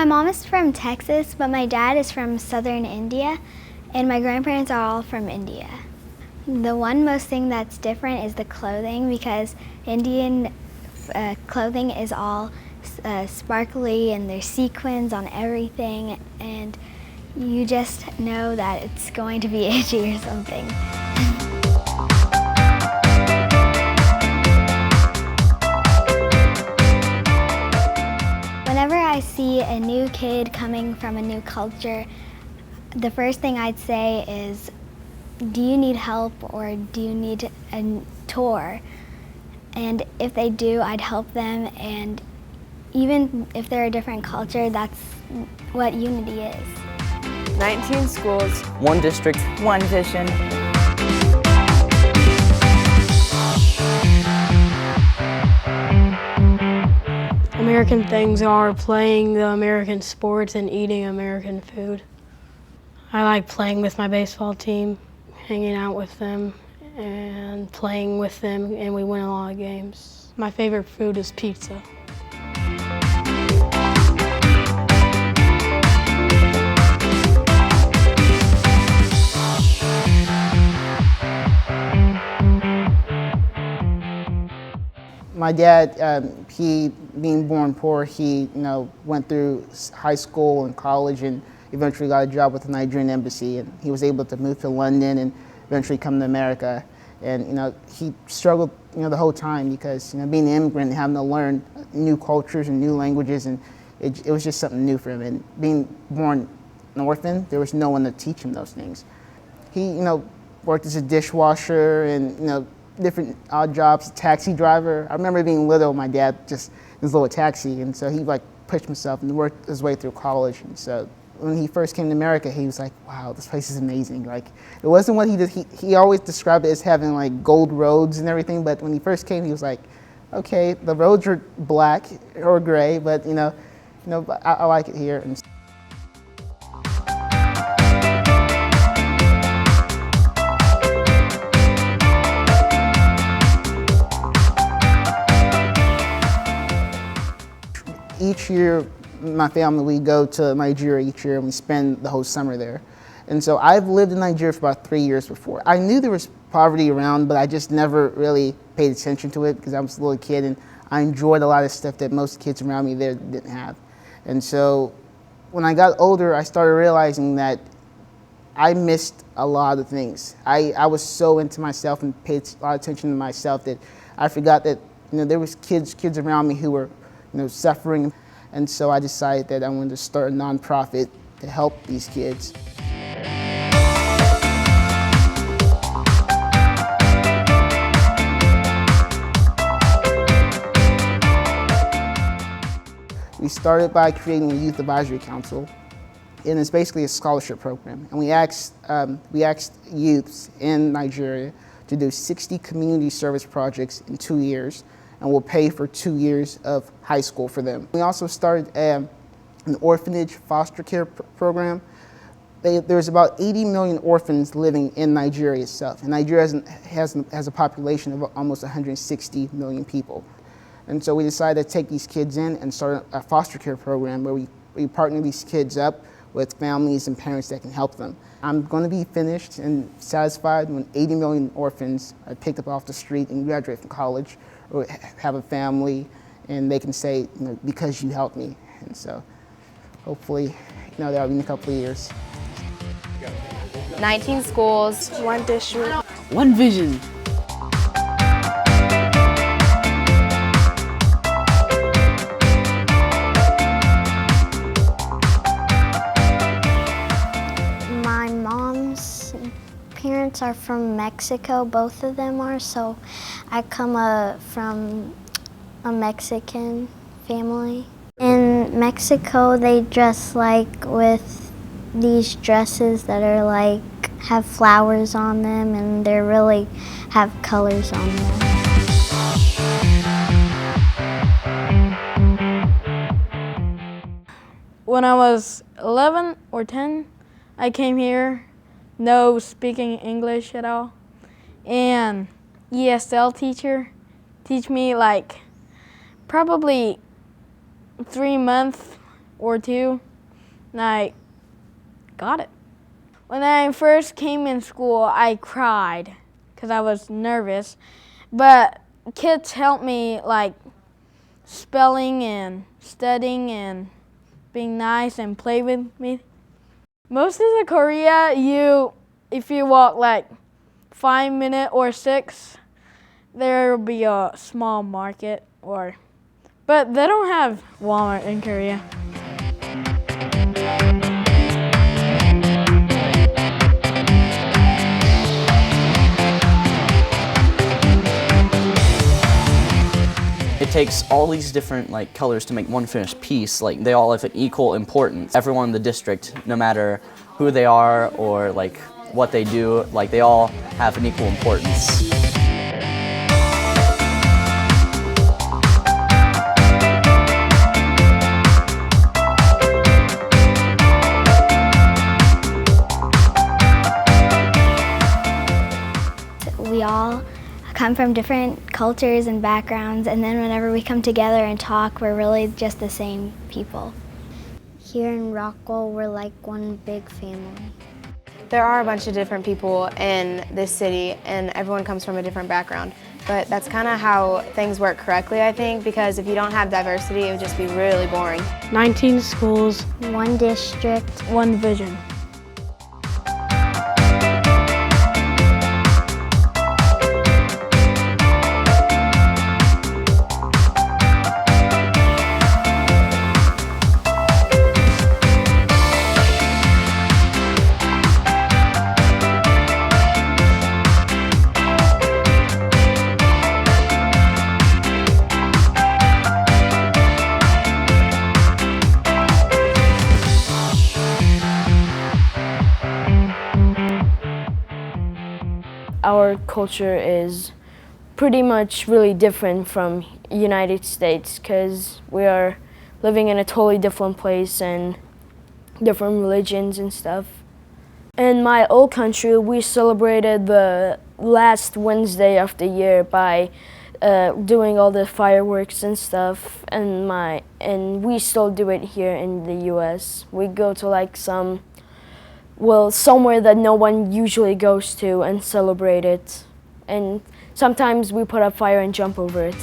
My mom is from Texas, but my dad is from southern India, and my grandparents are all from India. The one most thing that's different is the clothing, because Indian clothing is all sparkly and there's sequins on everything, and you just know that it's going to be itchy or something. Whenever I see a new kid coming from a new culture, the first thing I'd say is, do you need help or do you need a tour? And if they do, I'd help them, and even if they're a different culture, that's what unity is. 19 schools, one district, one vision. American things are playing the American sports and eating American food. I like playing with my baseball team, hanging out with them and playing with them, and we win a lot of games. My favorite food is pizza. My dad, he being born poor, he went through high school and college and eventually got a job with the Nigerian embassy, and he was able to move to London and eventually come to America. And he struggled the whole time because being an immigrant and having to learn new cultures and new languages, and it was just something new for him. And being born an orphan, there was no one to teach him those things. He worked as a dishwasher and different odd jobs, taxi driver. I remember being little, my dad just in his little taxi, and so he pushed himself and worked his way through college. And so when he first came to America, he was like, wow, this place is amazing. It wasn't what he did. He always described it as having gold roads and everything, but when he first came, he was like, okay, the roads are black or gray, but I like it here. And each year, my family, we go to Nigeria each year and we spend the whole summer there. And so I've lived in Nigeria for about 3 years before. I knew there was poverty around, but I just never really paid attention to it because I was a little kid and I enjoyed a lot of stuff that most kids around me there didn't have. And so when I got older, I started realizing that I missed a lot of things. I was so into myself and paid a lot of attention to myself that I forgot that there was kids around me who were suffering. And so I decided that I wanted to start a nonprofit to help these kids. We started by creating a youth advisory council, and it's basically a scholarship program. And we asked youths in Nigeria to do 60 community service projects in 2 years, and we'll pay for 2 years of high school for them. We also started an orphanage foster care program. There's about 80 million orphans living in Nigeria itself, and Nigeria has a population of almost 160 million people. And so we decided to take these kids in and start a foster care program where we partner these kids up with families and parents that can help them. I'm going to be finished and satisfied when 80 million orphans are picked up off the street and graduate from college or have a family, and they can say, because you helped me. And so hopefully, that'll be in a couple of years. 19 schools, One district. one vision. My mom's parents are from Mexico, both of them are, so I come from a Mexican family. In Mexico, they dress with these dresses that are have flowers on them, and they really have colors on them. When I was 11 or 10, I came here, no speaking English at all, and ESL teacher teach me probably 3 months or two, and I got it. When I first came in school, I cried because I was nervous, but kids helped me like spelling and studying and being nice and play with me. Most of the Korea, if you walk like 5 minutes or 6, there will be a small market but they don't have Walmart in Korea. It takes all these different colors to make one finished piece. They all have an equal importance. Everyone in the district, no matter who they are or what they do, they all have an equal importance. We all come from different cultures and backgrounds, and then whenever we come together and talk, we're really just the same people. Here in Rockwell, we're like one big family. There are a bunch of different people in this city, and everyone comes from a different background. But that's kind of how things work correctly, I think, because if you don't have diversity, it would just be really boring. 19 schools, One district. one division. Our culture is pretty much really different from United States because we are living in a totally different place and different religions and stuff. In my old country, we celebrated the last Wednesday of the year by doing all the fireworks and stuff, and we still do it here in the U.S. We go to somewhere that no one usually goes to and celebrate it. And sometimes we put up fire and jump over it.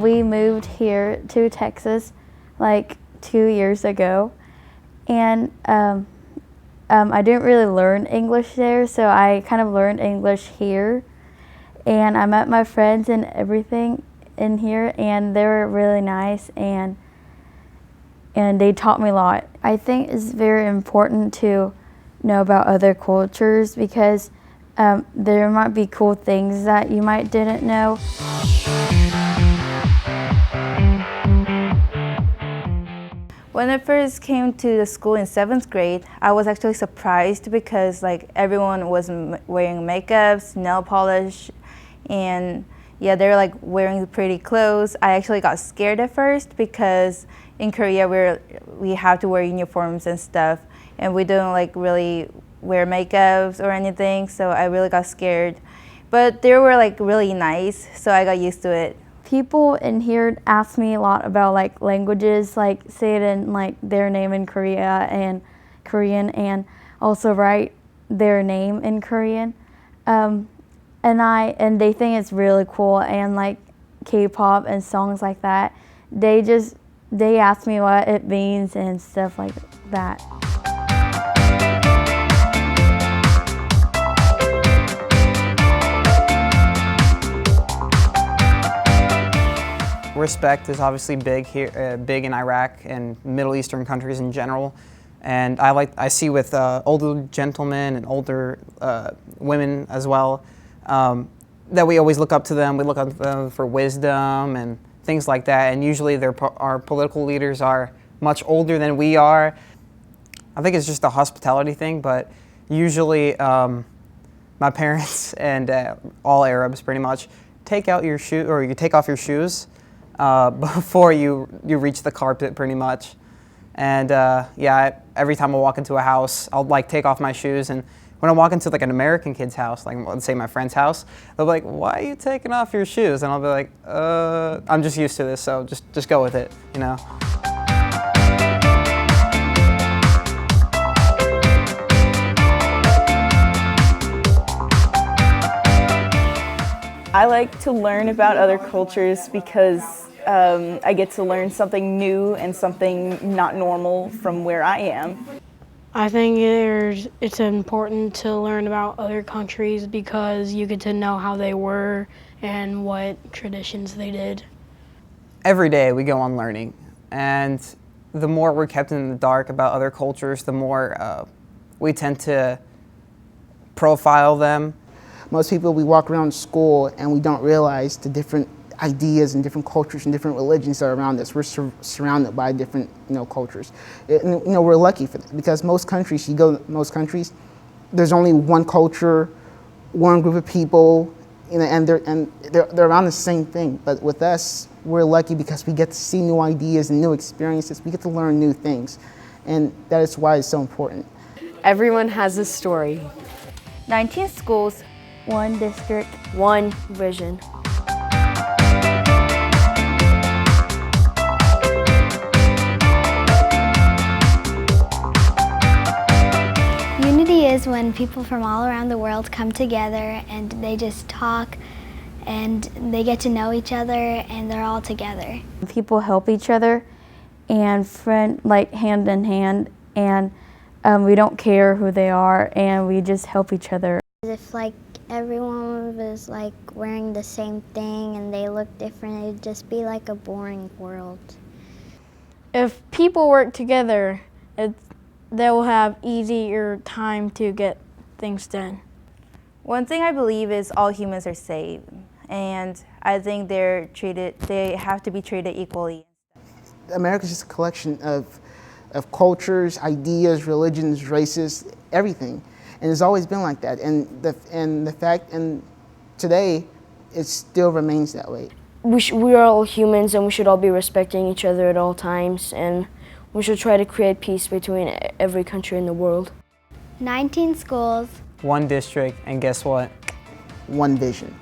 We moved here to Texas 2 years ago, and I didn't really learn English there, so I kind of learned English here. And I met my friends and everything in here, and they were really nice, and they taught me a lot. I think it's very important to know about other cultures because there might be cool things that you might didn't know. When I first came to the school in 7th grade, I was actually surprised because everyone was wearing makeups, nail polish, and yeah, they were wearing pretty clothes. I actually got scared at first because in Korea we have to wear uniforms and stuff, and we don't really wear makeups or anything, so I really got scared. But they were really nice, so I got used to it. People in here ask me a lot about languages, say it in their name in Korean, and also write their name in Korean. And they think it's really cool, and K-pop and songs like that. They ask me what it means and stuff like that. Respect is obviously big here, big in Iraq and Middle Eastern countries in general, and I see with older gentlemen and older women as well that we always look up to them. We look up to them for wisdom and things like that, and usually our political leaders are much older than we are. I think it's just a hospitality thing, but usually my parents and all Arabs pretty much take out your shoe, or you take off your shoes before you reach the carpet pretty much. And yeah, every time I walk into a house, I'll take off my shoes, and when I walk into like an American kid's house, like let's say my friend's house, they'll be like, "Why are you taking off your shoes?" And I'll be like, I'm just used to this, so just go with it, you know. I like to learn about other cultures because I get to learn something new and something not normal from where I am. I think it's important to learn about other countries because you get to know how they were and what traditions they did. Every day we go on learning, and the more we're kept in the dark about other cultures, the more we tend to profile them. Most people, we walk around school and we don't realize the different ideas and different cultures and different religions that are around us. We're surrounded by different, cultures. We're lucky for that because most countries, there's only one culture, one group of people, and they're around the same thing. But with us, we're lucky because we get to see new ideas and new experiences. We get to learn new things, and that is why it's so important. Everyone has a story. 19 schools, 1 district, 1 vision. Unity is when people from all around the world come together and they just talk and they get to know each other and they're all together. People help each other and hand in hand, and we don't care who they are, and we just help each other. If everyone was wearing the same thing and they looked different, it'd just be like a boring world. If people work together, they will have easier time to get things done. One thing I believe is all humans are saved, and I think they have to be treated equally. America's just a collection of cultures, ideas, religions, races, everything. And it's always been like that. And today, it still remains that way. We are all humans and we should all be respecting each other at all times, and we should try to create peace between every country in the world. 19 schools. 1 district, and guess what? 1 vision.